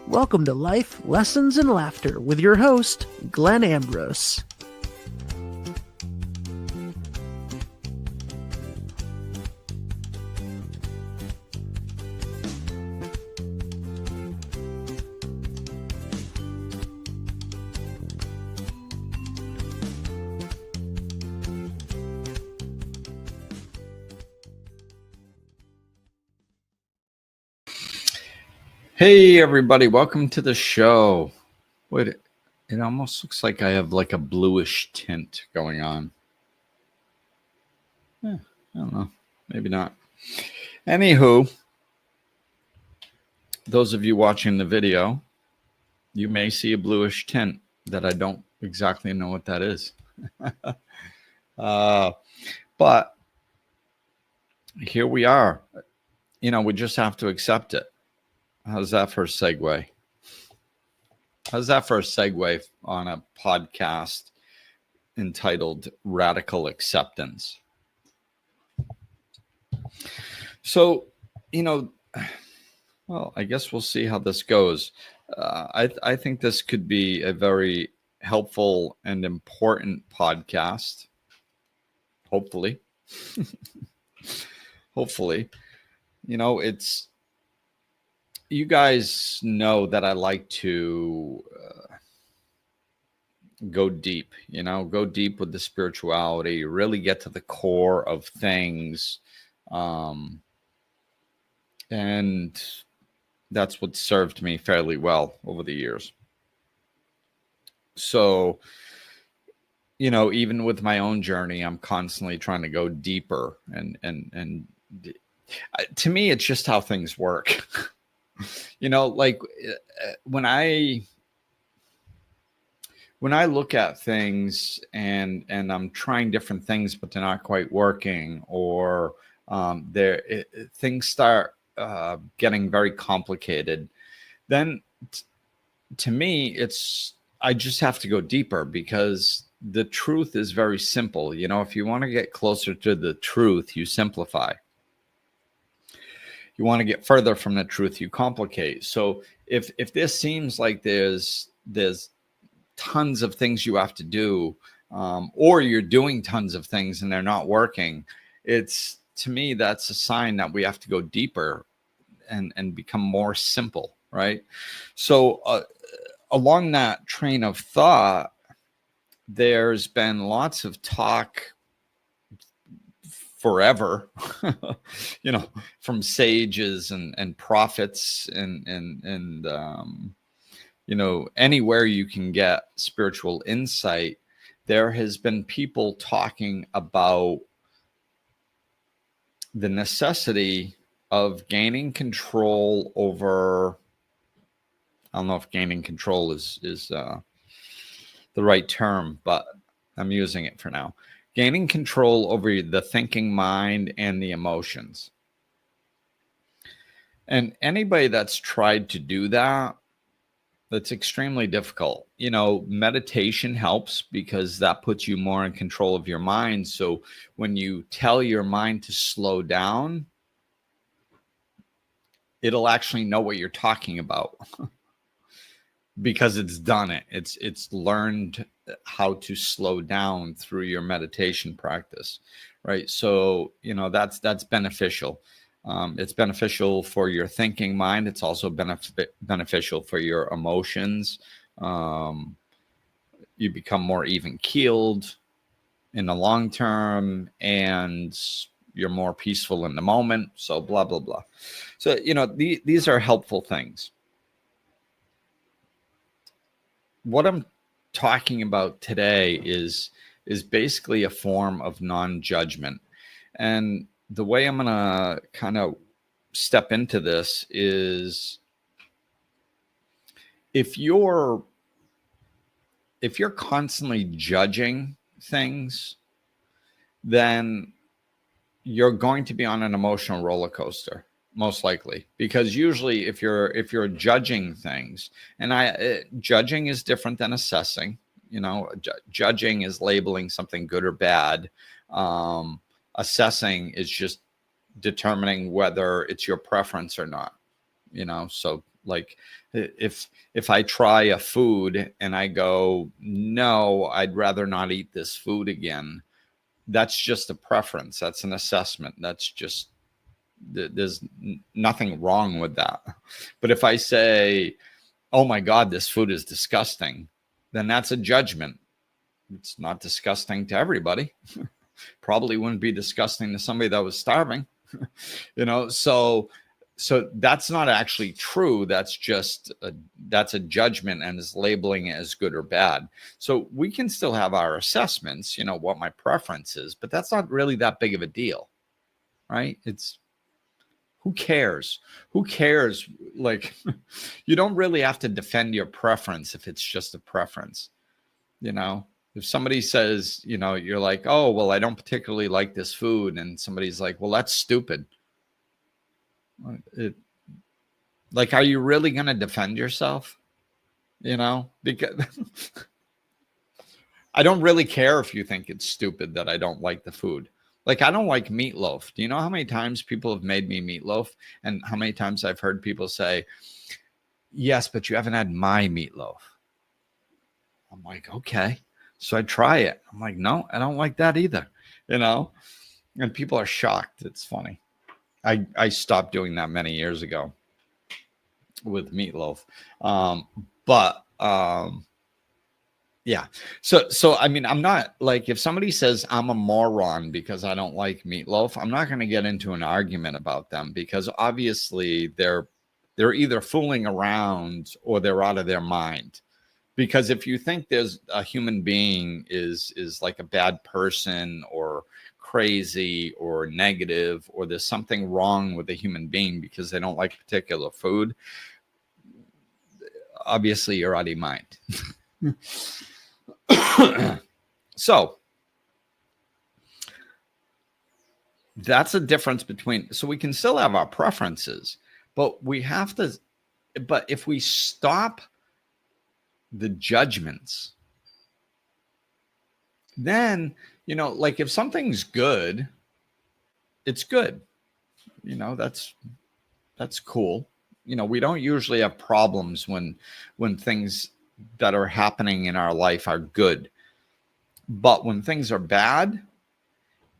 Welcome to Life, Lessons, and Laughter with your host, Glenn Ambrose. Hey everybody, welcome to the show. Wait, it almost looks like I have like a bluish tint going on. I don't know, maybe not. Anywho, those of you watching the video, you may see a bluish tint that I don't exactly know what that is. But here we are. You know, we just have to accept it. How's that for a segue? How's that for a segue on a podcast entitled Radical Acceptance? So, well, I guess we'll see how this goes. I think this could be a very helpful and important podcast. Hopefully. Hopefully. You guys know that I like to go deep, go deep with the spirituality, really get to the core of things. And that's what served me fairly well over the years. So, even with my own journey, I'm constantly trying to go deeper. And to me, it's just how things work. Like when I look at things and I'm trying different things, but they're not quite working, or things start getting very complicated, then to me, I just have to go deeper, because the truth is very simple. If you want to get closer to the truth, you simplify. You want to get further from the truth, you complicate. So if this seems like there's tons of things you have to do, or you're doing tons of things and they're not working, to me, that's a sign that we have to go deeper and become more simple, right? So along that train of thought, there's been lots of talk forever, from sages and prophets and anywhere you can get spiritual insight, there has been people talking about the necessity of gaining control over, I don't know if gaining control is the right term, but I'm using it for now. Gaining control over the thinking mind and the emotions. And anybody that's tried to do that, that's extremely difficult. Meditation helps, because that puts you more in control of your mind. So when you tell your mind to slow down, it'll actually know what you're talking about because it's done it. It's learned how to slow down through your meditation practice, right? So, that's beneficial. It's beneficial for your thinking mind. It's also beneficial for your emotions. You become more even keeled in the long term, and you're more peaceful in the moment. So blah, blah, blah. So, these are helpful things. What I'm talking about today is basically a form of non-judgment. And the way I'm going to kind of step into this is, if you're constantly judging things, then you're going to be on an emotional roller coaster, most likely, because usually if you're judging things, and judging is different than assessing. Judging is labeling something good or bad. Assessing is just determining whether it's your preference or not. So like if I try a food and I go, no, I'd rather not eat this food again, that's just a preference. That's an assessment. That's just, there's nothing wrong with that. But if I say, oh my God, this food is disgusting, then that's a judgment. It's not disgusting to everybody. Probably wouldn't be disgusting to somebody that was starving. So that's not actually true. That's just that's a judgment, and is labeling it as good or bad. So we can still have our assessments, what my preference is, but that's not really that big of a deal, right? It's, who cares? Who cares? Like, you don't really have to defend your preference if it's just a preference. If somebody says, you're like, oh, well, I don't particularly like this food, and somebody's like, well, that's stupid. Like, are you really going to defend yourself? Because I don't really care if you think it's stupid that I don't like the food. Like, I don't like meatloaf. Do you know how many times people have made me meatloaf, and how many times I've heard people say, yes, but you haven't had my meatloaf? I'm like, okay. So I try it. I'm like, no, I don't like that either. And people are shocked. It's funny. I stopped doing that many years ago with meatloaf. Yeah. So I mean, I'm not like, if somebody says I'm a moron because I don't like meatloaf, I'm not going to get into an argument about them, because obviously they're either fooling around or they're out of their mind. Because if you think there's a human being is like a bad person or crazy or negative, or there's something wrong with a human being because they don't like particular food, obviously you're out of your mind. So that's a difference between, so we can still have our preferences, but if we stop the judgments, then, like, if something's good, it's good. That's cool. We don't usually have problems when things that are happening in our life are good. But when things are bad,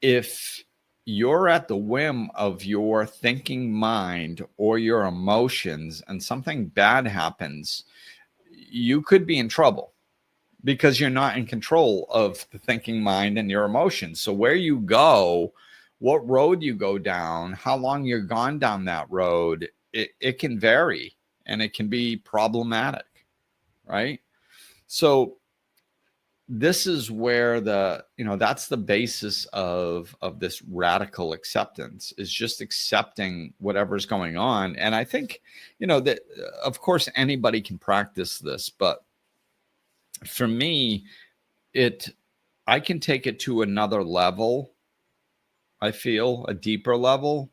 if you're at the whim of your thinking mind or your emotions and something bad happens, you could be in trouble, because you're not in control of the thinking mind and your emotions. So where you go, what road you go down, how long you're gone down that road, it can vary, and it can be problematic, right? So this is where that's the basis of this radical acceptance, is just accepting whatever's going on. And I think, that of course anybody can practice this, but for me, I can take it to another level. I feel a deeper level,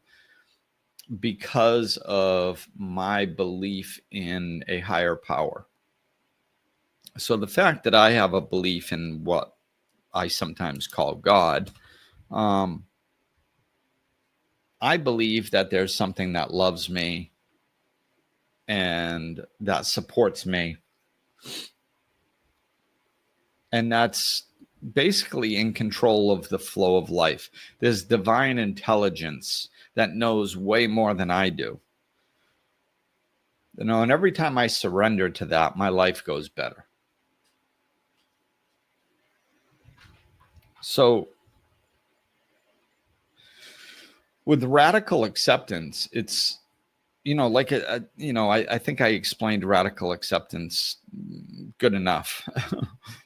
because of my belief in a higher power. So the fact that I have a belief in what I sometimes call God, I believe that there's something that loves me and that supports me. And that's basically in control of the flow of life. There's divine intelligence that knows way more than I do. And every time I surrender to that, my life goes better. So with radical acceptance, it's, like, I think I explained radical acceptance good enough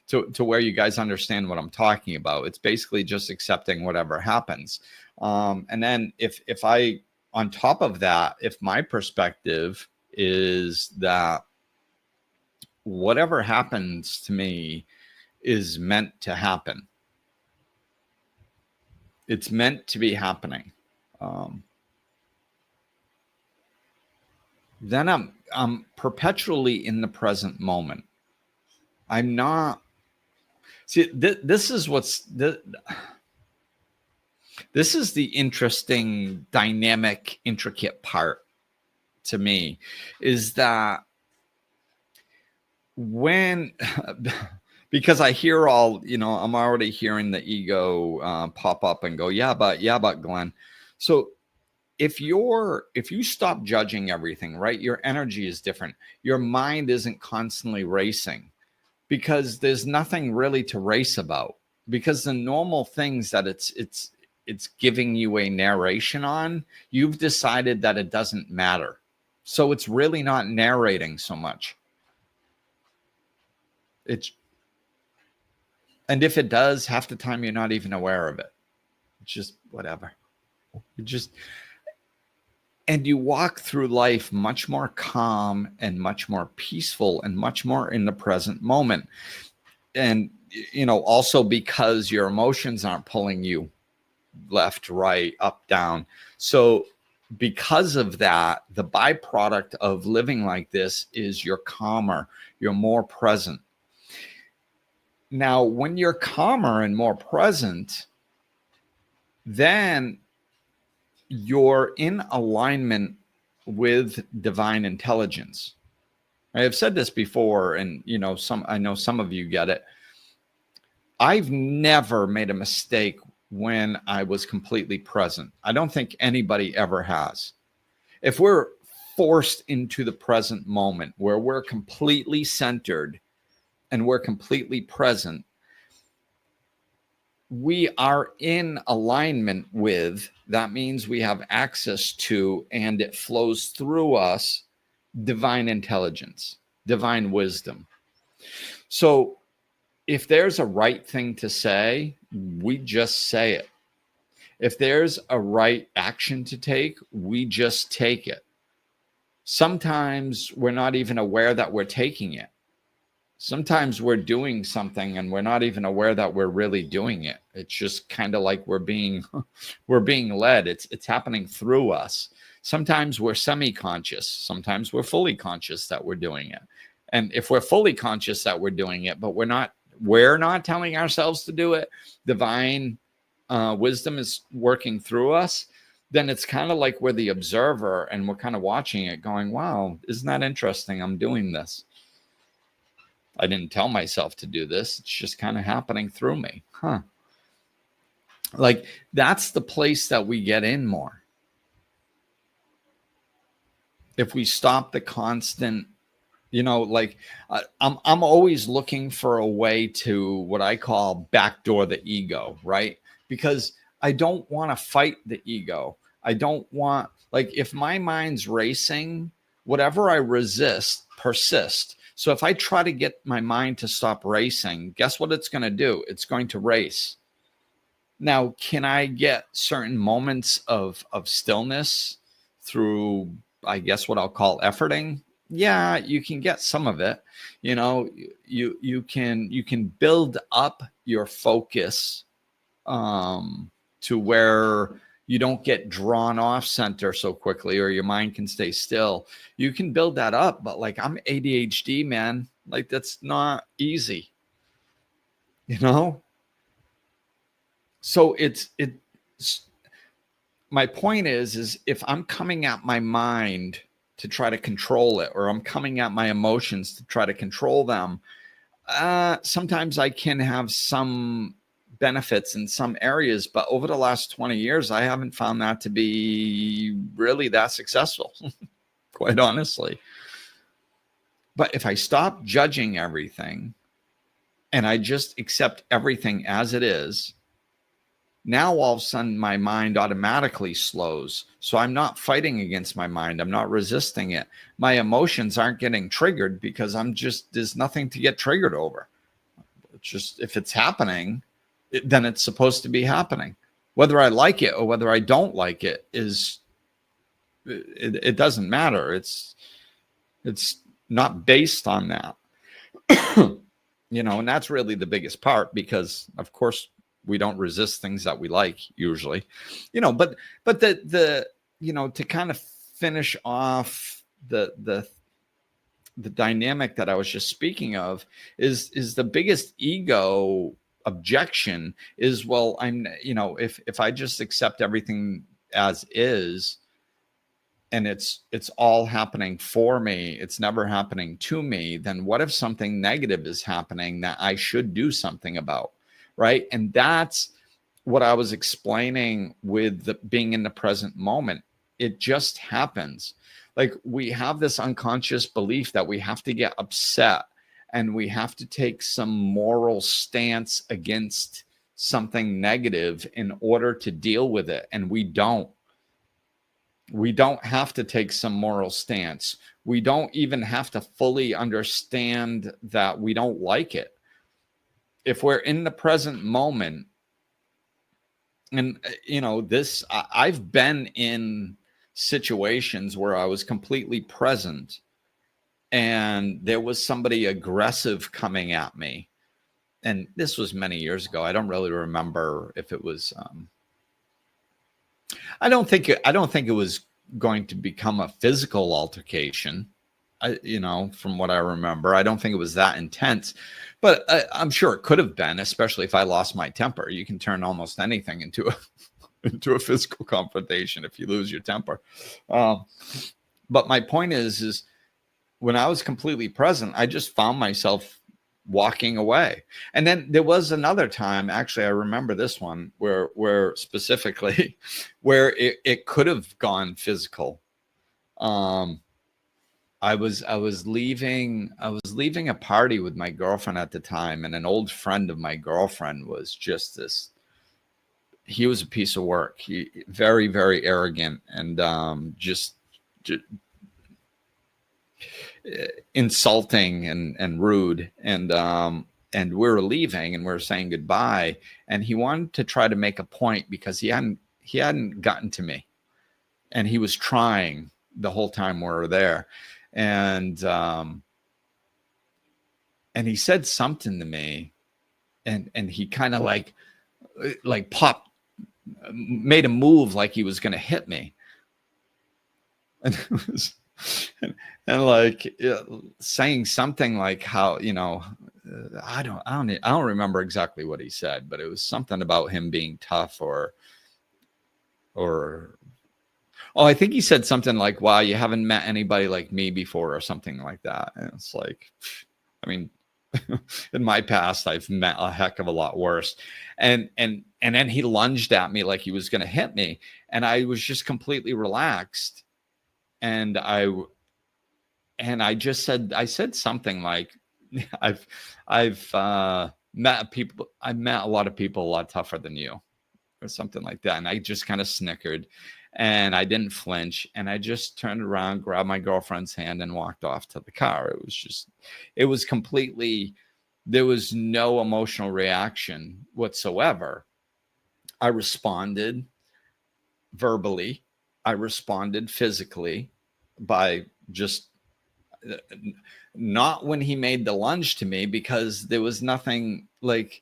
to where you guys understand what I'm talking about. It's basically just accepting whatever happens. And then if I, on top of that, if my perspective is that whatever happens to me is meant to happen, it's meant to be happening, then I'm perpetually in the present moment. I'm not. See, this is this is the interesting, dynamic, intricate part to me is that when, because I hear all, I'm already hearing the ego pop up and go, yeah, but Glenn. So if you stop judging everything, right, your energy is different. Your mind isn't constantly racing because there's nothing really to race about, because the normal things that it's giving you a narration on, you've decided that it doesn't matter. So it's really not narrating so much. And if it does, half the time you're not even aware of it. It's just whatever. And you walk through life much more calm and much more peaceful and much more in the present moment. And, also because your emotions aren't pulling you left, right, up, down. So because of that, the byproduct of living like this is you're calmer, you're more present. Now, when you're calmer and more present, then you're in alignment with divine intelligence. I have said this before, and I know some of you get it. I've never made a mistake when I was completely present. I don't think anybody ever has. If we're forced into the present moment where we're completely centered and we're completely present, we are in alignment with, that means we have access to, and it flows through us, divine intelligence, divine wisdom. So if there's a right thing to say, we just say it. If there's a right action to take, we just take it. Sometimes we're not even aware that we're taking it. Sometimes we're doing something and we're not even aware that we're really doing it. It's just kind of like we're being led. It's happening through us. Sometimes we're semi-conscious. Sometimes we're fully conscious that we're doing it. And if we're fully conscious that we're doing it, but we're not telling ourselves to do it, divine wisdom is working through us, then it's kind of like we're the observer and we're kind of watching it going, wow, isn't that interesting? I'm doing this. I didn't tell myself to do this. It's just kind of happening through me. Like that's the place that we get in more. If we stop the constant, I'm always looking for a way to what I call backdoor the ego, right? Because I don't want to fight the ego. I don't want, like, if my mind's racing, whatever I resist persists. So if I try to get my mind to stop racing, guess what it's going to do? It's going to race. Now, can I get certain moments of stillness through, I guess, what I'll call efforting? Yeah, you can get some of it. You can build up your focus to where you don't get drawn off center so quickly, or your mind can stay still. You can build that up, but like, I'm ADHD, man. Like, that's not easy, So it's my point is if I'm coming at my mind to try to control it, or I'm coming at my emotions to try to control them, sometimes I can have some benefits in some areas, but over the last 20 years, I haven't found that to be really that successful, quite honestly. But if I stop judging everything and I just accept everything as it is, now all of a sudden my mind automatically slows. So I'm not fighting against my mind. I'm not resisting it. My emotions aren't getting triggered because there's nothing to get triggered over. It's just, if it's happening, then it's supposed to be happening. Whether I like it or whether I don't like it it doesn't matter. It's not based on that. And that's really the biggest part, because of course we don't resist things that we like usually, but the to kind of finish off the dynamic that I was just speaking of is the biggest ego objection is, well, I'm, if I just accept everything as is and it's all happening for me, it's never happening to me, then what if something negative is happening that I should do something about, right? And that's what I was explaining with being in the present moment. It just happens. Like, we have this unconscious belief that we have to get upset and we have to take some moral stance against something negative in order to deal with it. And we don't. We don't have to take some moral stance. We don't even have to fully understand that we don't like it. If we're in the present moment, and I've been in situations where I was completely present and there was somebody aggressive coming at me. And this was many years ago. I don't really remember if it was, I don't think it was going to become a physical altercation. From what I remember, I don't think it was that intense, but I'm sure it could have been, especially if I lost my temper. You can turn almost anything into a physical confrontation if you lose your temper. But my point is when I was completely present, I just found myself walking away. And then there was another time, actually, I remember this one where specifically where it could have gone physical. I was leaving a party with my girlfriend at the time, and an old friend of my girlfriend was just this. He was a piece of work. He very, very arrogant and just insulting and rude. And we were leaving and we were saying goodbye, and he wanted to try to make a point because he hadn't gotten to me, and he was trying the whole time we were there. And he said something to me, and he kind of like popped, made a move like he was going to hit me. And it was, and like saying something like how, I don't remember exactly what he said, but it was something about him being tough or I think he said something like, wow, you haven't met anybody like me before, or something like that. And it's like, I mean, in my past, I've met a heck of a lot worse. And then he lunged at me like he was going to hit me. And I was just completely relaxed. And I said something like, I've met a lot of people a lot tougher than you, or something like that. And I just kind of snickered. And I didn't flinch, and I just turned around, grabbed my girlfriend's hand, and walked off to the car. It was completely, there was no emotional reaction whatsoever. I responded verbally. I responded physically by just not when he made the lunge to me, because there was nothing, like,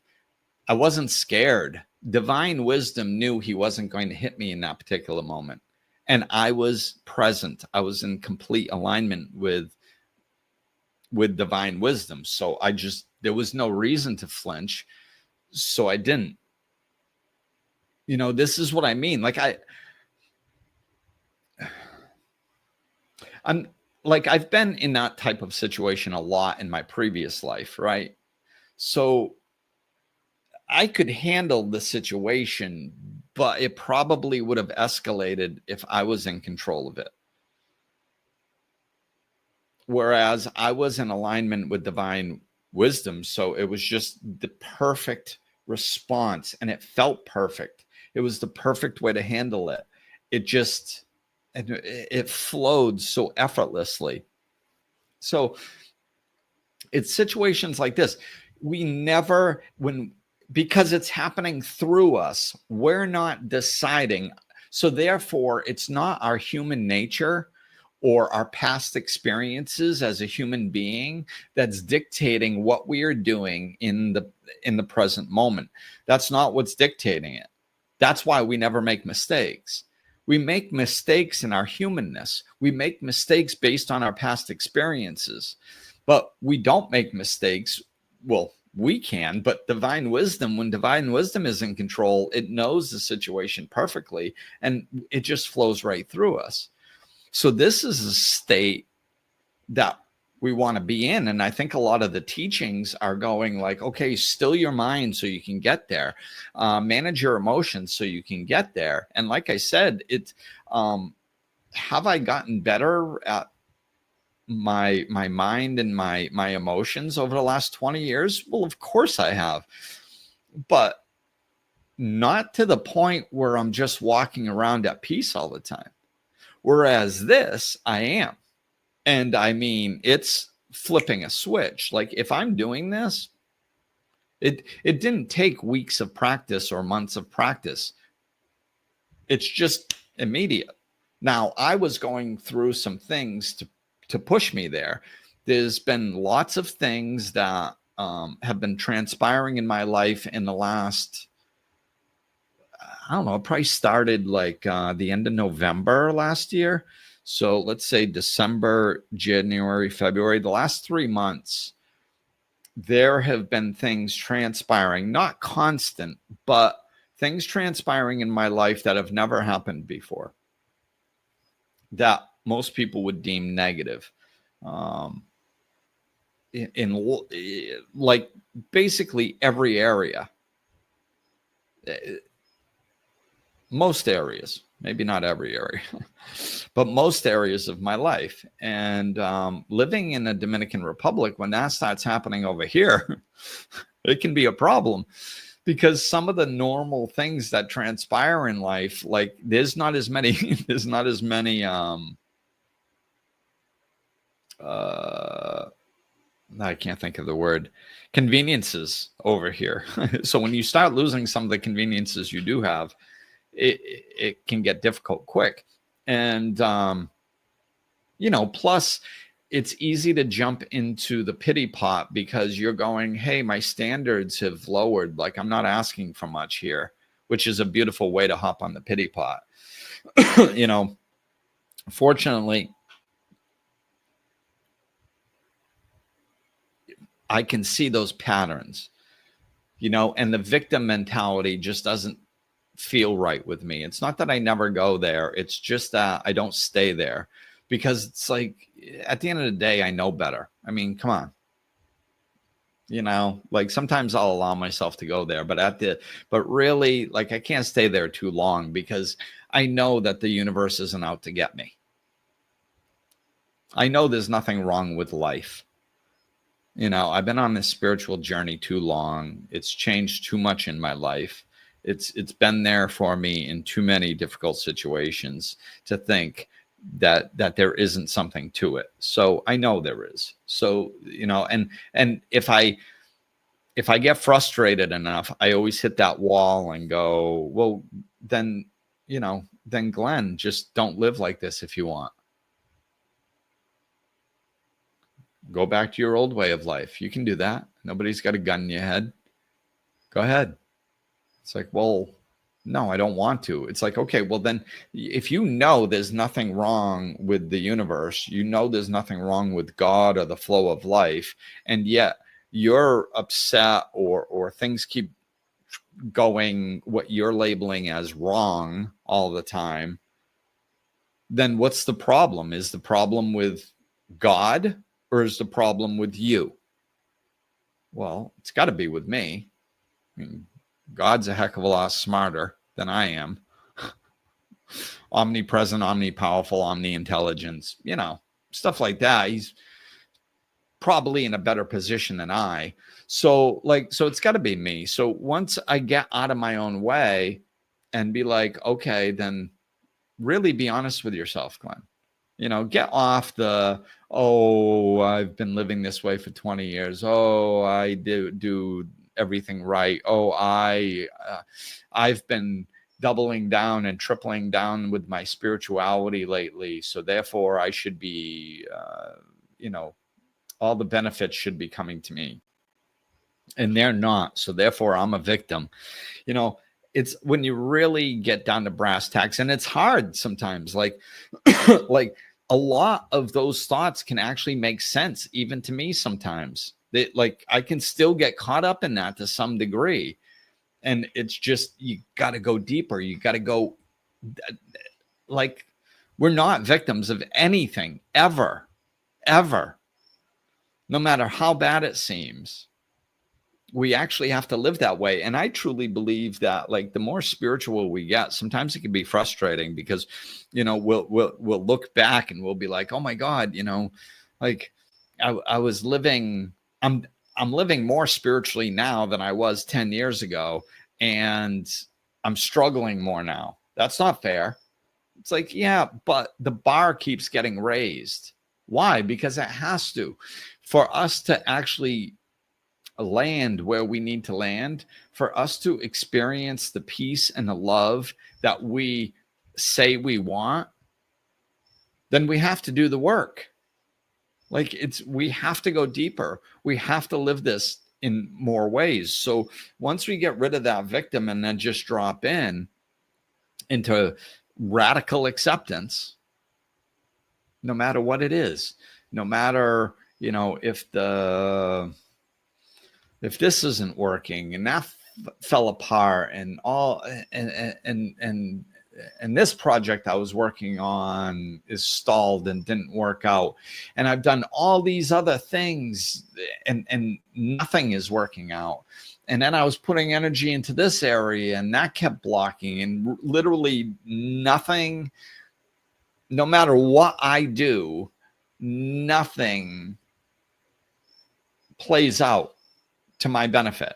I wasn't scared. Divine wisdom knew he wasn't going to hit me in that particular moment. And I was present. I was in complete alignment with divine wisdom. So there was no reason to flinch. So I didn't. This is what I mean. Like I've been in that type of situation a lot in my previous life, right? So I could handle the situation, but it probably would have escalated if I was in control of it. Whereas I was in alignment with divine wisdom, so it was just the perfect response, and it felt perfect. It was the perfect way to handle it. It flowed so effortlessly. So it's situations like this. Because it's happening through us, we're not deciding. So therefore, it's not our human nature or our past experiences as a human being that's dictating what we are doing in the present moment. That's not what's dictating it. That's why we never make mistakes. We make mistakes in our humanness. We make mistakes based on our past experiences, but we don't make mistakes. Well, we can, but when divine wisdom is in control, it knows the situation perfectly, and it just flows right through us. So this is a state that we want to be in. And I think a lot of the teachings are going like, okay, still your mind so you can get there, manage your emotions so you can get there. And like I said, it's, have I gotten better at my mind and my emotions over the last 20 years? Well, of course I have, but not to the point where I'm just walking around at peace all the time. Whereas this, I am. And I mean, it's flipping a switch. Like if I'm doing this, it didn't take weeks of practice or months of practice. It's just immediate. Now, I was going through some things to push me there. There's been lots of things that have been transpiring in my life in the last, I don't know, it probably started like the end of November last year. So let's say December, January, February, the last 3 months, there have been things transpiring, not constant, but things transpiring in my life that have never happened before, that most people would deem negative. In like basically every area, most areas, maybe not every area, but most areas of my life. And living in the Dominican Republic, when that starts happening over here, it can be a problem, because some of the normal things that transpire in life, like there's not as many I can't think of the word, conveniences over here. So when you start losing some of the conveniences you do have, it can get difficult quick. And, plus it's easy to jump into the pity pot because you're going, hey, my standards have lowered. Like I'm not asking for much here, which is a beautiful way to hop on the pity pot. Fortunately, I can see those patterns, and the victim mentality just doesn't feel right with me. It's not that I never go there. It's just that I don't stay there, because it's like at the end of the day, I know better. I mean, come on. Like sometimes I'll allow myself to go there, but really, like I can't stay there too long, because I know that the universe isn't out to get me. I know there's nothing wrong with life. I've been on this spiritual journey too long. It's changed too much in my life. It's been there for me in too many difficult situations to think that there isn't something to it. So I know there is. So, and if I get frustrated enough, I always hit that wall and go, well, then Glenn, just don't live like this if you want. Go back to your old way of life. You can do that. Nobody's got a gun in your head. Go ahead. It's like, well, no, I don't want to. It's like, okay, well then if there's nothing wrong with the universe, there's nothing wrong with God or the flow of life, and yet you're upset or things keep going what you're labeling as wrong all the time, then what's the problem? Is the problem with God, or is the problem with you? Well, it's got to be with me. I mean, God's a heck of a lot smarter than I am. Omnipresent, omnipowerful, omni-intelligence, stuff like that. He's probably in a better position than I. So it's got to be me. So once I get out of my own way and be like, okay, then really be honest with yourself, Glenn. Get off the, oh, I've been living this way for 20 years. Oh, I do everything right. Oh, I've been doubling down and tripling down with my spirituality lately. So therefore I should be, all the benefits should be coming to me. And they're not. So therefore I'm a victim. It's when you really get down to brass tacks, and it's hard sometimes, like a lot of those thoughts can actually make sense even to me sometimes. I can still get caught up in that to some degree. And it's just, you got to go deeper. You got to go, like We're not victims of anything ever, ever, no matter how bad it seems. We actually have to live that way. And I truly believe that, like, the more spiritual we get, sometimes it can be frustrating because, we'll look back and we'll be like, oh my God, like I was living, I'm living more spiritually now than I was 10 years ago. And I'm struggling more now. That's not fair. It's like, yeah, but the bar keeps getting raised. Why? Because it has to. For us to actually land where we need to land, for us to experience the peace and the love that we say we want, then we have to do the work. Like, we have to go deeper. We have to live this in more ways. So once we get rid of that victim and then just drop into radical acceptance, no matter what it is, no matter, if this isn't working and that fell apart and all, and this project I was working on is stalled and didn't work out, and I've done all these other things and nothing is working out, and then I was putting energy into this area and that kept blocking, and literally nothing, no matter what I do, nothing plays out to my benefit.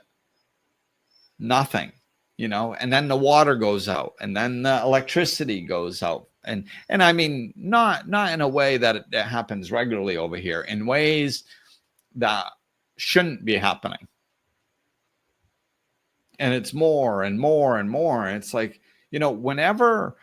Nothing, and then the water goes out, and then the electricity goes out. And I mean, not in a way that it happens regularly over here, in ways that shouldn't be happening. And it's more and more and more. And it's like, whenever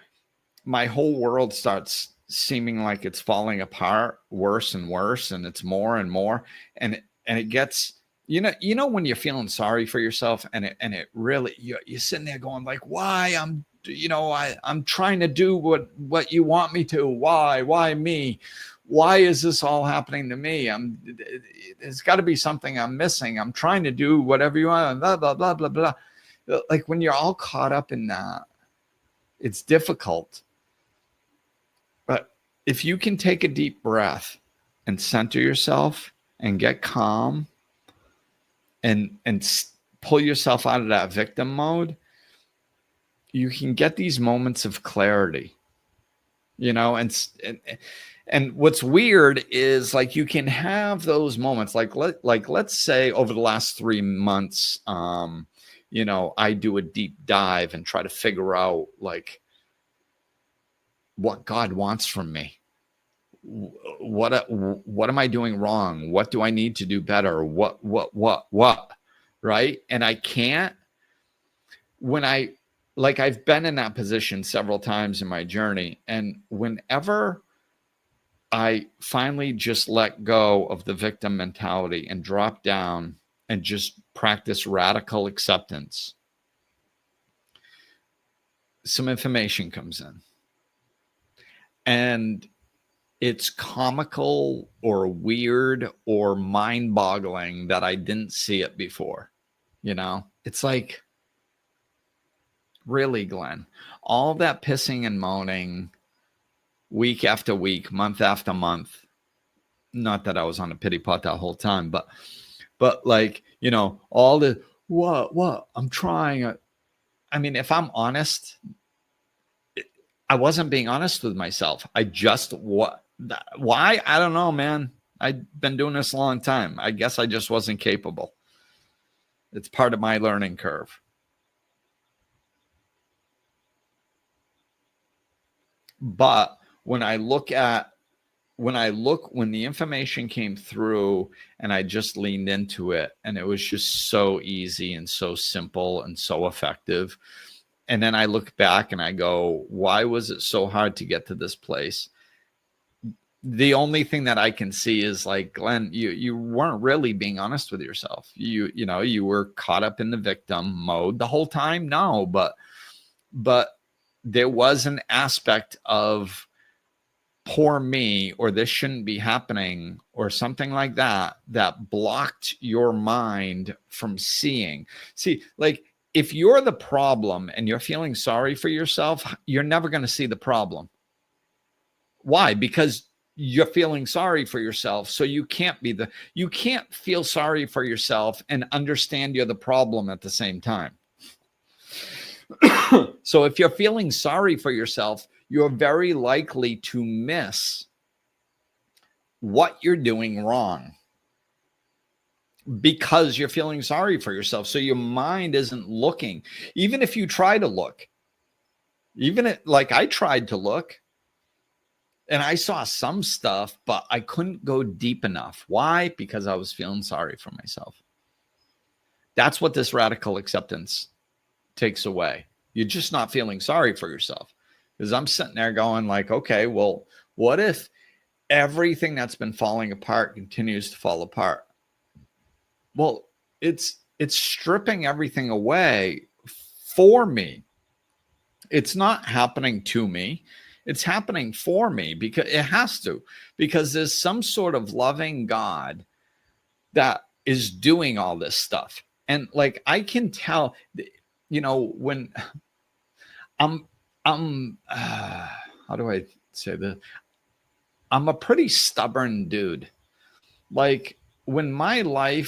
my whole world starts seeming like it's falling apart worse and worse, and it's more and more, and it gets, when you're feeling sorry for yourself, and it really, you're sitting there going like, why? I'm trying to do what you want me to. Why me? Why is this all happening to me? There's got to be something I'm missing. I'm trying to do whatever you want, blah, blah, blah, blah, blah. Like, when you're all caught up in that, it's difficult. But if you can take a deep breath and center yourself and get calm and pull yourself out of that victim mode, you can get these moments of clarity, and what's weird is, like, you can have those moments, like let's say over the last 3 months, I do a deep dive and try to figure out, like, what God wants from me. What am I doing wrong? What do I need to do better? What, right? And I can't, I've been in that position several times in my journey. And whenever I finally just let go of the victim mentality and drop down and just practice radical acceptance, some information comes in. And it's comical or weird or mind-boggling that I didn't see it before. It's like, really, Glenn, all that pissing and moaning week after week, month after month, not that I was on a pity pot that whole time, but like, all the what I'm trying. I mean, if I'm honest, I wasn't being honest with myself. Why? I don't know, man. I've been doing this a long time. I guess I just wasn't capable. It's part of my learning curve. But when the information came through and I just leaned into it, and it was just so easy and so simple and so effective. And then I look back and I go, why was it so hard to get to this place? The only thing that I can see is, like, Glenn, you weren't really being honest with yourself. You were caught up in the victim mode the whole time. No, but there was an aspect of poor me, or this shouldn't be happening, or something like that blocked your mind from seeing. See, like, if you're the problem and you're feeling sorry for yourself, you're never going to see the problem. Why? Because you're feeling sorry for yourself. So you can't feel sorry for yourself and understand you're the problem at the same time. So if you're feeling sorry for yourself, you're very likely to miss what you're doing wrong because you're feeling sorry for yourself. So your mind isn't looking. Even if you try to look, like I tried to look and I saw some stuff, but I couldn't go deep enough. Why? Because I was feeling sorry for myself. That's what this radical acceptance takes away. You're just not feeling sorry for yourself. Because I'm sitting there going like, okay, well, what if everything that's been falling apart continues to fall apart? Well, it's stripping everything away for me. It's not happening to me. It's happening for me because it has to, because there's some sort of loving God that is doing all this stuff. And like, I can tell, when how do I say this? I'm a pretty stubborn dude. Like when I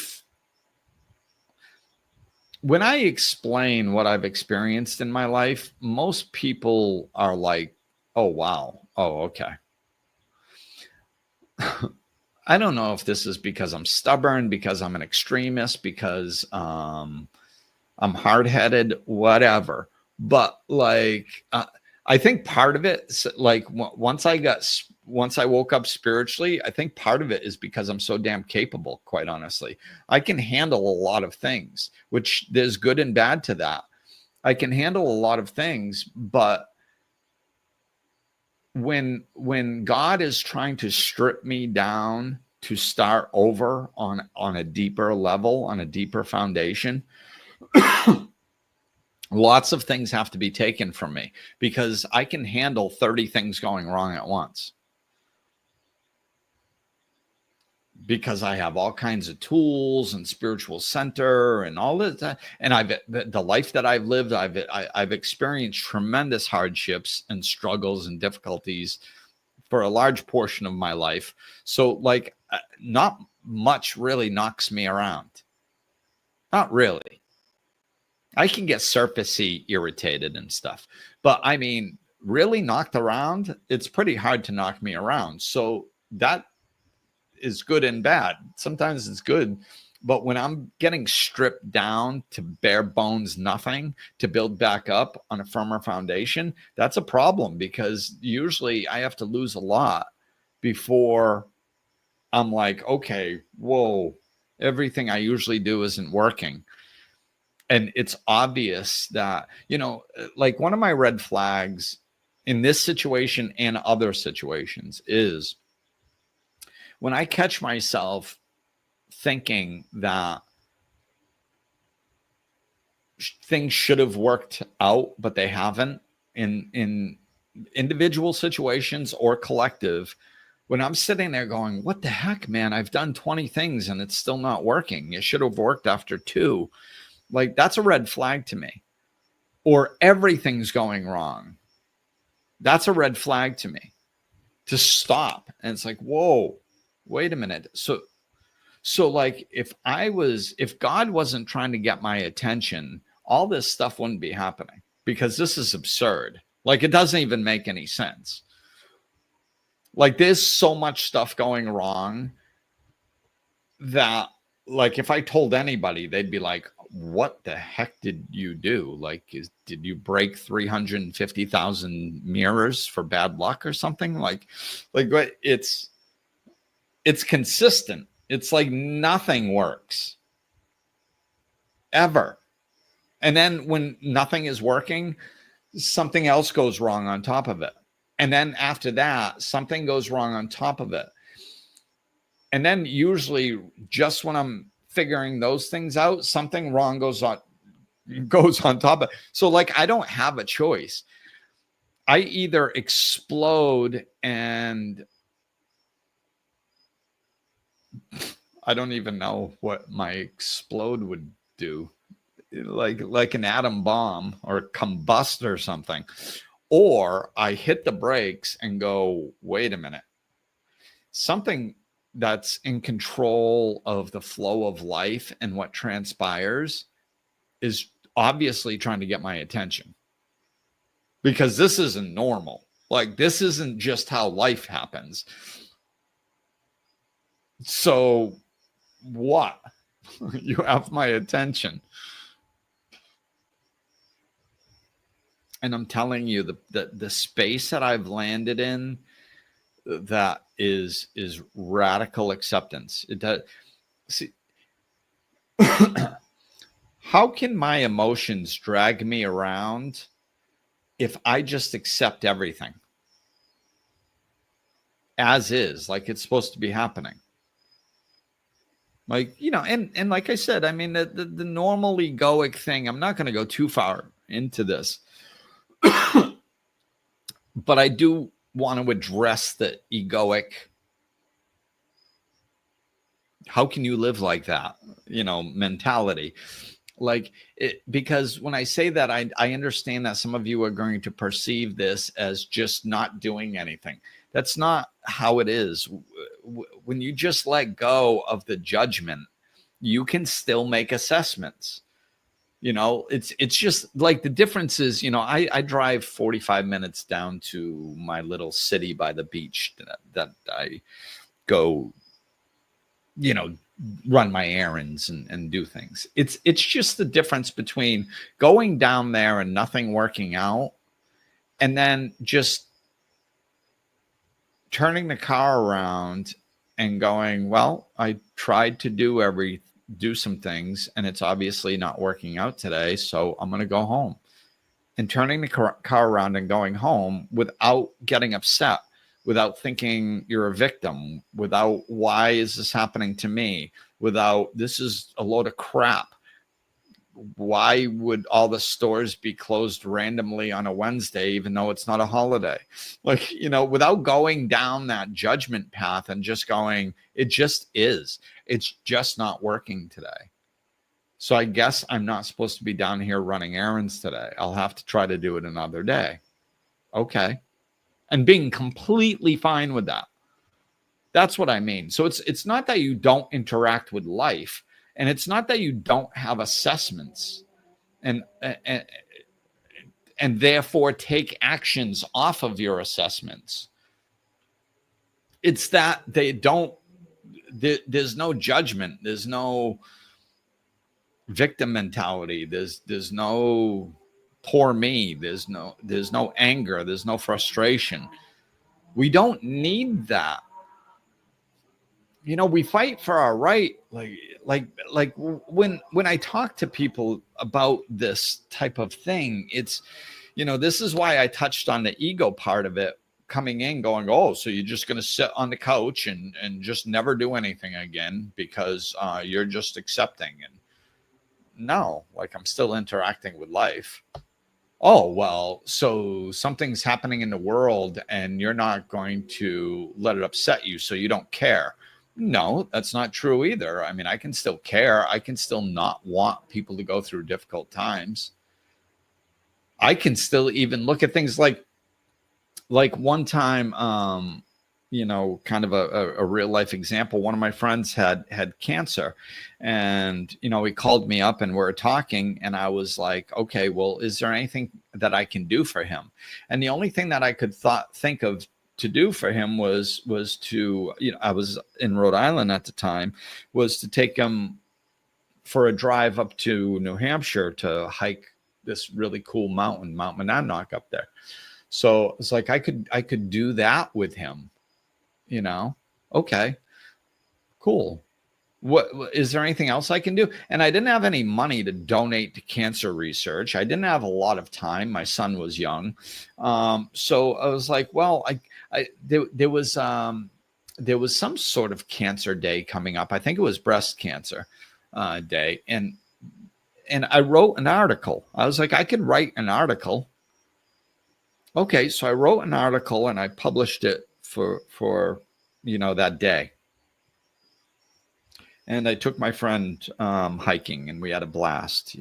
explain what I've experienced in my life, most people are like, oh, wow. Oh, okay. I don't know if this is because I'm stubborn, because I'm an extremist, because I'm hard-headed, whatever. But like, I think part of it, like once I woke up spiritually, I think part of it is because I'm so damn capable, quite honestly. I can handle a lot of things, which there's good and bad to that. I can handle a lot of things, but when God is trying to strip me down to start over on a deeper level, on a deeper foundation, lots of things have to be taken from me because I can handle 30 things going wrong at once. Because I have all kinds of tools and spiritual center and all that. And the life that I've lived, I've experienced tremendous hardships and struggles and difficulties for a large portion of my life. So like not much really knocks me around. Not really. I can get surfacey irritated and stuff, but I mean, really knocked around, it's pretty hard to knock me around. So that is good and bad. Sometimes it's good, but when I'm getting stripped down to bare bones nothing to build back up on a firmer foundation, that's a problem because usually I have to lose a lot before I'm like, okay, whoa, everything I usually do isn't working. And it's obvious that, like one of my red flags in this situation and other situations is when I catch myself thinking that things should have worked out, but they haven't in individual situations or collective, when I'm sitting there going, what the heck, man, I've done 20 things and it's still not working. It should have worked after 2. Like that's a red flag to me. Or everything's going wrong. That's a red flag to me. To stop. And it's like, whoa, wait a minute. So like if God wasn't trying to get my attention, all this stuff wouldn't be happening because this is absurd. Like it doesn't even make any sense. Like there's so much stuff going wrong that like if I told anybody, they'd be like, what the heck did you do? Like, did you break 350,000 mirrors for bad luck or something? Like it's consistent. It's like nothing works ever. And then when nothing is working, something else goes wrong on top of it. And then after that, something goes wrong on top of it. And then usually just when I'm figuring those things out, something wrong goes on top of it. So like, I don't have a choice. I either explode and I don't even know what my explode would do. Like an atom bomb or combust or something. or I hit the brakes and go, wait a minute, something that's in control of the flow of life and what transpires is obviously trying to get my attention, because this isn't normal. Like, this isn't just how life happens. So what? You have my attention. And I'm telling you, the space that I've landed in, that is radical acceptance. It does. See, how can my emotions drag me around if I just accept everything as is, like it's supposed to be happening? Like, and like I said, I mean, the normal egoic thing, I'm not going to go too far into this, but I do want to address the egoic. How can you live like that? Mentality. Like because when I say that, I understand that some of you are going to perceive this as just not doing anything. That's not how it is. When you just let go of the judgment, you can still make assessments. It's just like, the difference is, I drive 45 minutes down to my little city by the beach that I go, run my errands and do things. It's just the difference between going down there and nothing working out, and then just turning the car around and going, well, I tried to do some things and it's obviously not working out today, so I'm going to go home. And turning the car around and going home without getting upset, without thinking you're a victim, without, why is this happening to me? Without, this is a load of crap. Why would all the stores be closed randomly on a Wednesday, even though it's not a holiday? Like, without going down that judgment path and just going, it just is. It's just not working today. So I guess I'm not supposed to be down here running errands today. I'll have to try to do it another day. Okay. And being completely fine with that. That's what I mean. So it's not that you don't interact with life, and it's not that you don't have assessments and therefore take actions off of your assessments. It's that there's no judgment. There's no victim mentality. There's no poor me. There's no anger. There's no frustration. We don't need that. We fight for our right. Like when I talk to people about this type of thing, it's, this is why I touched on the ego part of it, coming in going, oh, so you're just going to sit on the couch and just never do anything again because you're just accepting. And no, like, I'm still interacting with life. Oh, well, so something's happening in the world and you're not going to let it upset you, so you don't care. No, that's not true either. I mean, I can still care. I can still not want people to go through difficult times. I can still even look at things like one time, kind of a real life example. One of my friends had cancer, and, he called me up and we were talking, and I was like, okay, well, is there anything that I can do for him? And the only thing that I could think of to do for him was to, I was in Rhode Island at the time, was to take him for a drive up to New Hampshire to hike this really cool mountain, Mount Monadnock up there. So it's like, I could do that with him, okay, cool. What is there anything else I can do? And I didn't have any money to donate to cancer research. I didn't have a lot of time. My son was young. So I was like, well, there was some sort of cancer day coming up. I think it was breast cancer day. And I wrote an article. I was like, I could write an article. Okay. So I wrote an article and I published it for that day. And I took my friend hiking, and we had a blast,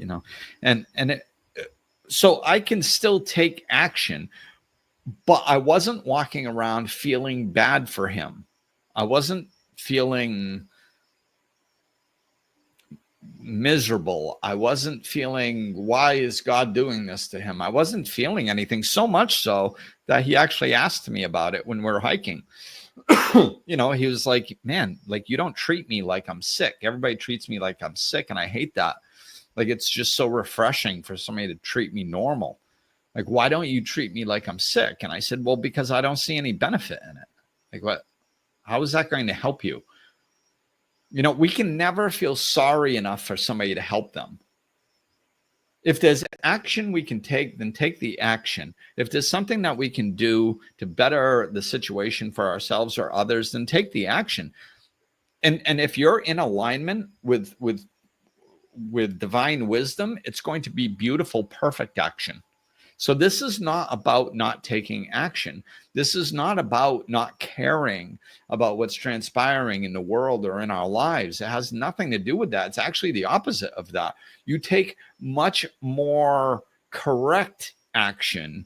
and so I can still take action, But I wasn't walking around feeling bad for him. I wasn't feeling miserable. I wasn't feeling, why is God doing this to him? I wasn't feeling anything, so much so that he actually asked me about it when we were hiking. He was like, man, like, you don't treat me like I'm sick. Everybody treats me like I'm sick, and I hate that. Like, it's just so refreshing for somebody to treat me normal. Like, why don't you treat me like I'm sick? And I said, well, because I don't see any benefit in it. Like, what? How is that going to help you? We can never feel sorry enough for somebody to help them. If there's action we can take, then take the action. If there's something that we can do to better the situation for ourselves or others, then take the action. And if you're in alignment with divine wisdom, it's going to be beautiful, perfect action. So this is not about not taking action. This is not about not caring about what's transpiring in the world or in our lives. It has nothing to do with that. It's actually the opposite of that. You take much more correct action,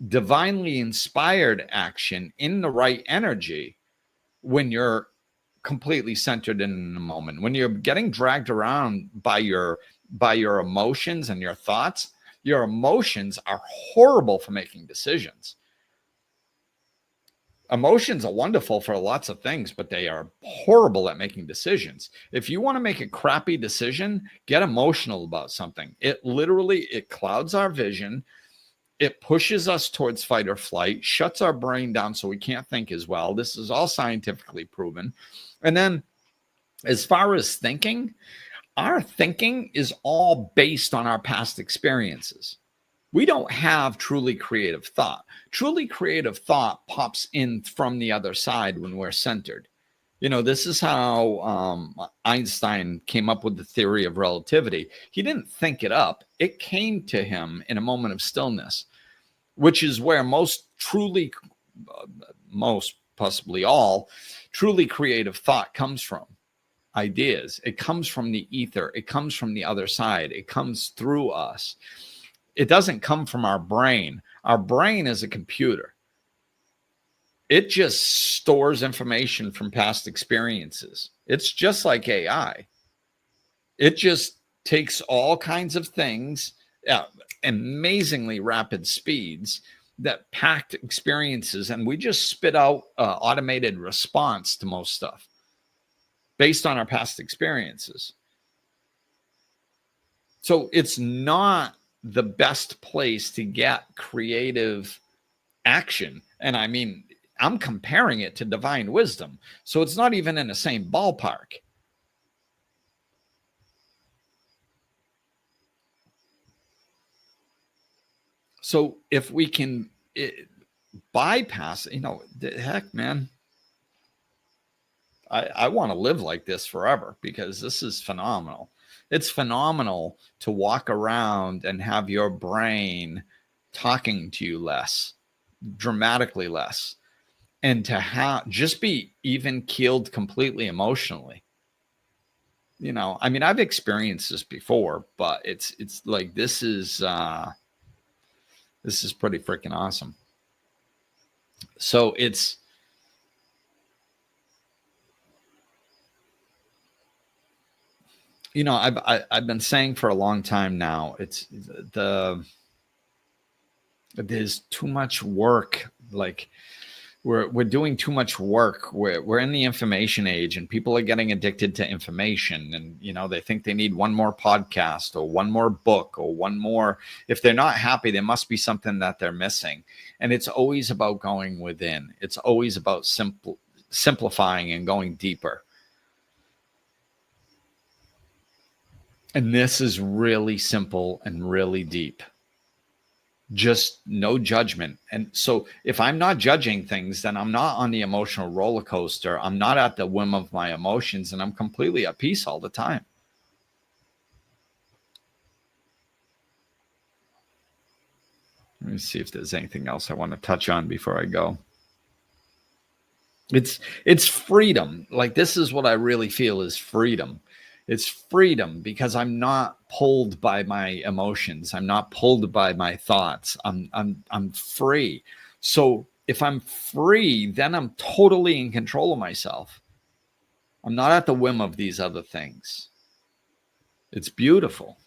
divinely inspired action in the right energy when you're completely centered in the moment. When you're getting dragged around by your emotions and your thoughts, your emotions are horrible for making decisions. Emotions are wonderful for lots of things, but they are horrible at making decisions. If you want to make a crappy decision, get emotional about something. It clouds our vision. It pushes us towards fight or flight, shuts our brain down so we can't think as well. This is all scientifically proven. And then as far as thinking, our thinking is all based on our past experiences. We don't have truly creative thought. Truly creative thought pops in from the other side when we're centered. This is how Einstein came up with the theory of relativity. He didn't think it up. It came to him in a moment of stillness, which is where most, possibly all, truly creative thought comes from. Ideas. It comes from the ether. It comes from the other side. It comes through us. It doesn't come from our brain. Our brain is a computer. It just stores information from past experiences. It's just like AI. It just takes all kinds of things at amazingly rapid speeds, that packed experiences, and we just spit out automated response to most stuff based on our past experiences. So it's not the best place to get creative action. And I mean, I'm comparing it to divine wisdom. So it's not even in the same ballpark. So if we can bypass, heck, man, I want to live like this forever, because this is phenomenal. It's phenomenal to walk around and have your brain talking to you less, dramatically less, and to just be even keeled completely emotionally. I mean, I've experienced this before, but it's like, this is pretty freaking awesome. So it's, I've been saying for a long time now, there's too much work. Like, we're doing too much work. We're in the information age, and people are getting addicted to information, and they think they need one more podcast or one more book or one more. If they're not happy, there must be something that they're missing. And it's always about going within. It's always about simplifying and going deeper. And this is really simple and really deep. Just no judgment. And so if I'm not judging things, then I'm not on the emotional roller coaster. I'm not at the whim of my emotions, and I'm completely at peace all the time. Let me see if there's anything else I want to touch on before I go. It's freedom. Like, this is what I really feel is freedom. It's freedom because I'm not pulled by my emotions. I'm not pulled by my thoughts. I'm free. So if I'm free, then I'm totally in control of myself. I'm not at the whim of these other things. It's beautiful.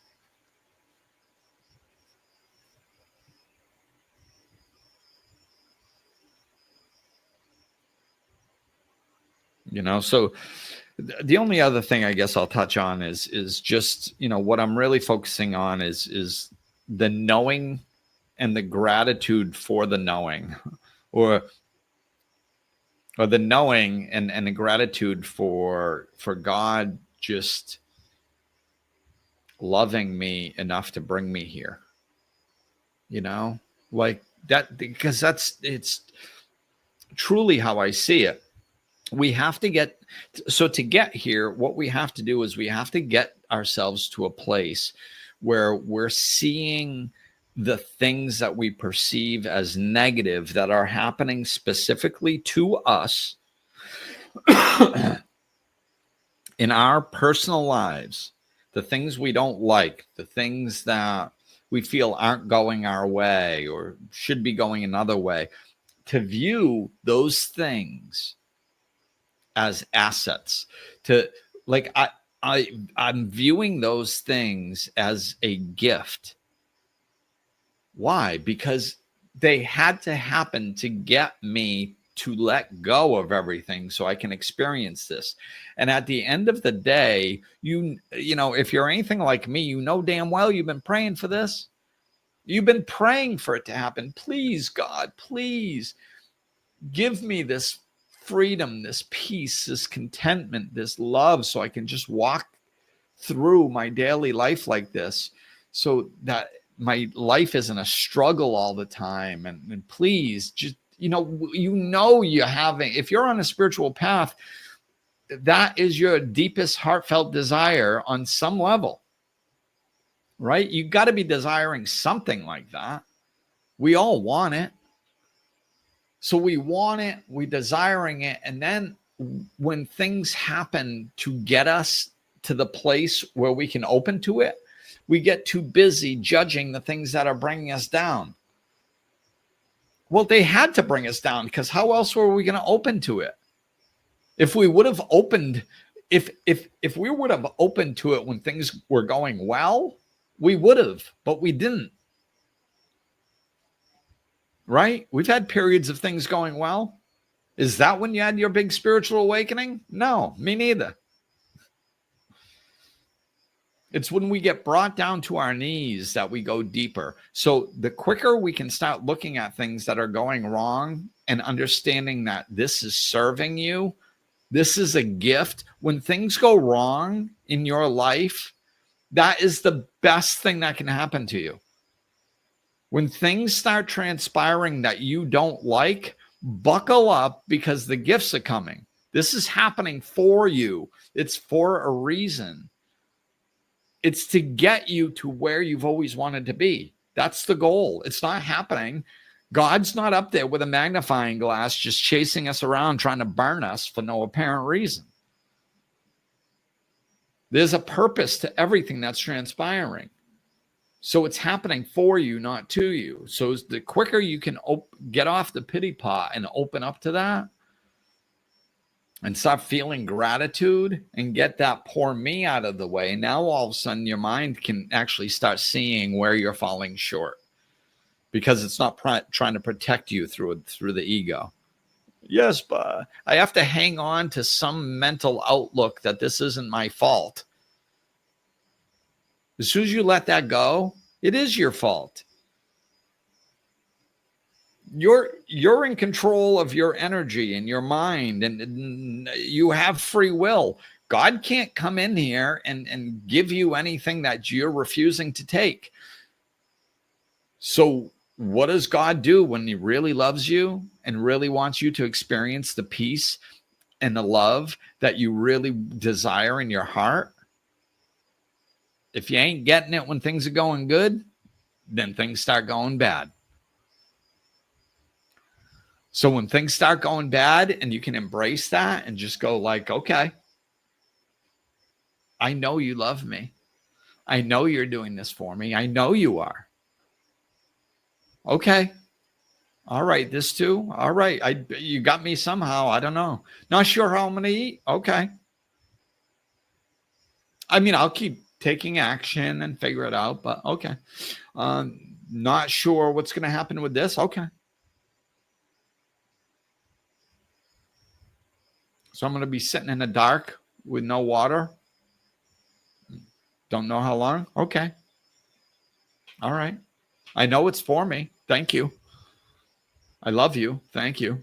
So the only other thing I guess I'll touch on is just, what I'm really focusing on is the knowing and the gratitude for the knowing, or the knowing and the gratitude for God just loving me enough to bring me here. Like that, because it's truly how I see it. We have to to get here, what we have to do is we have to get ourselves to a place where we're seeing the things that we perceive as negative that are happening specifically to us in our personal lives, the things we don't like, the things that we feel aren't going our way or should be going another way, to view those things as assets. I'm viewing those things as a gift. Why? Because they had to happen to get me to let go of everything so I can experience this. And at the end of the day, if you're anything like me, damn well you've been praying for this. You've been praying for it to happen. Please, God, please give me this freedom, this peace, this contentment, this love, so I can just walk through my daily life like this, so that my life isn't a struggle all the time. And please, just, you're having, if you're on a spiritual path, that is your deepest heartfelt desire on some level, right? You got to be desiring something like that. We all want it. So we want it, we're desiring it. And then when things happen to get us to the place where we can open to it, we get too busy judging the things that are bringing us down. Well, they had to bring us down, because how else were we going to open to it? If we would have opened, if we would have opened to it when things were going well, we would have, but we didn't. Right? We've had periods of things going well. Is that when you had your big spiritual awakening? No, me neither. It's when we get brought down to our knees that we go deeper. So the quicker we can start looking at things that are going wrong and understanding that this is serving you, this is a gift. When things go wrong in your life, that is the best thing that can happen to you. When things start transpiring that you don't like, buckle up, because the gifts are coming. This is happening for you. It's for a reason. It's to get you to where you've always wanted to be. That's the goal. It's not happening. God's not up there with a magnifying glass just chasing us around trying to burn us for no apparent reason. There's a purpose to everything that's transpiring. So it's happening for you, not to you. So the quicker you can get off the pity pot and open up to that and start feeling gratitude and get that poor me out of the way, now all of a sudden your mind can actually start seeing where you're falling short, because it's not trying to protect you through the ego. Yes, but I have to hang on to some mental outlook that this isn't my fault. As soon as you let that go, it is your fault. You're in control of your energy and your mind, and you have free will. God can't come in here and give you anything that you're refusing to take. So what does God do when he really loves you and really wants you to experience the peace and the love that you really desire in your heart? If you ain't getting it when things are going good, then things start going bad. So when things start going bad and you can embrace that and just go like, okay, I know you love me. I know you're doing this for me. I know you are. Okay. All right, this too. All right, you got me somehow. I don't know. Not sure how I'm gonna eat. Okay. I mean, I'll keep taking action and figure it out, but okay. Not sure what's gonna happen with this. Okay. So I'm gonna be sitting in the dark with no water. Don't know how long. Okay. All right. I know it's for me. Thank you. I love you. Thank you.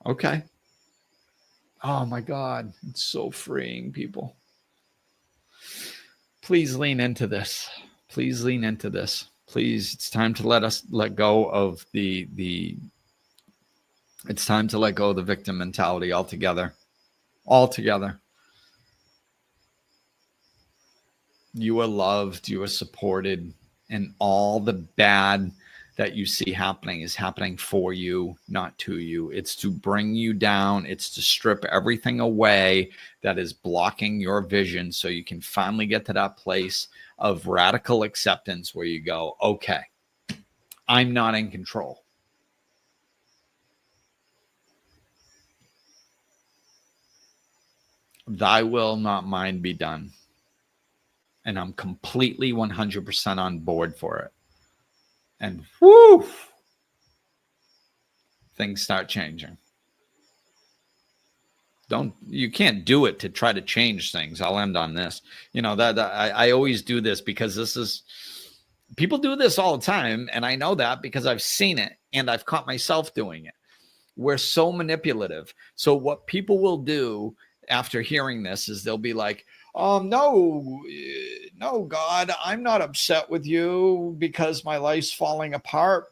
Okay. Oh my God. It's so freeing, people. Please lean into this. Please lean into this. Please, it's time to let go of it's time to let go of the victim mentality altogether. Altogether. You are loved, you are supported, and all the bad that you see happening is happening for you, not to you. It's to bring you down. It's to strip everything away that is blocking your vision so you can finally get to that place of radical acceptance where you go, okay, I'm not in control. Thy will, not mine, be done. And I'm completely 100% on board for it. And whoo, things start changing. You can't do it to try to change things. I'll end on this. You know, that I always do this because people do this all the time. And I know that because I've seen it and I've caught myself doing it. We're so manipulative. So what people will do after hearing this is they'll be like, no, God, I'm not upset with you because my life's falling apart.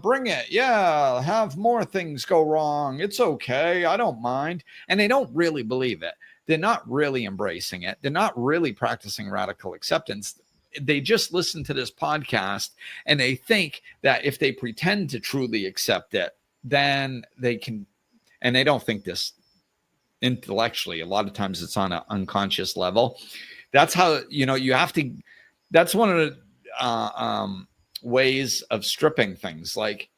Bring it. Yeah, have more things go wrong. It's okay. I don't mind. And they don't really believe it. They're not really embracing it. They're not really practicing radical acceptance. They just listen to this podcast and they think that if they pretend to truly accept it, then they can, and they don't think this intellectually. A lot of times it's on an unconscious level. That's how, you have to, that's one of the ways of stripping things. Like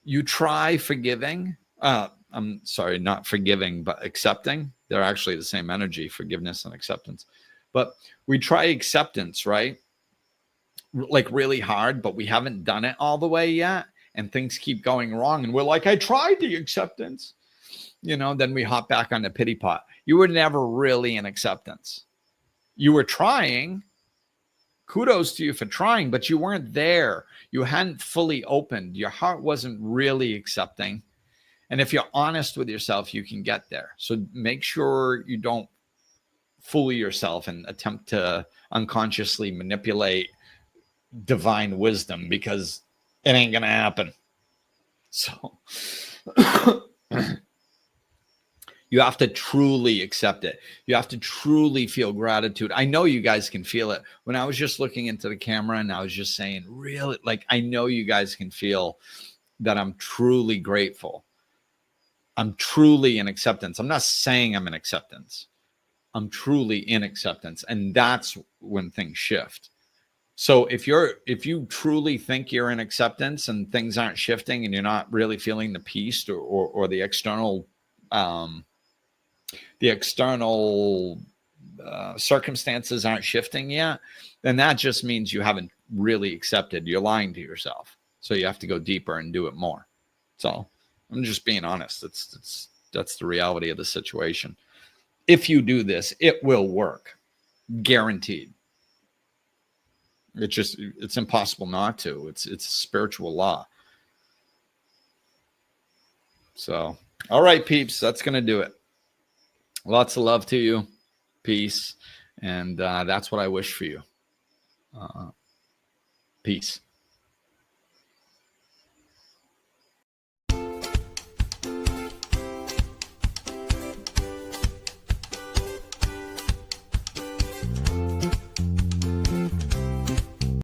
you try forgiving, I'm sorry, not forgiving, but accepting. They're actually the same energy, forgiveness and acceptance. But we try acceptance, right? Like really hard, but we haven't done it all the way yet. And things keep going wrong. And we're like, I tried the acceptance. Then we hop back on the pity pot. You were never really in acceptance. You were trying. Kudos to you for trying, but you weren't there. You hadn't fully opened. Your heart wasn't really accepting. And if you're honest with yourself, you can get there. So make sure you don't fool yourself and attempt to unconsciously manipulate divine wisdom, because it ain't going to happen. So you have to truly accept it. You have to truly feel gratitude. I know you guys can feel it. When I was just looking into the camera and I was just saying, really, like, I know you guys can feel that I'm truly grateful. I'm truly in acceptance. I'm not saying I'm in acceptance. I'm truly in acceptance. And that's when things shift. So if you truly think you're in acceptance and things aren't shifting and you're not really feeling the peace or the external circumstances aren't shifting yet, then that just means you haven't really accepted. You're lying to yourself. So you have to go deeper and do it more. So I'm just being honest. That's the reality of the situation. If you do this, it will work. Guaranteed. It's impossible not to. It's a spiritual law. So, all right, peeps, that's going to do it. Lots of love to you. Peace. And that's what I wish for you. Peace.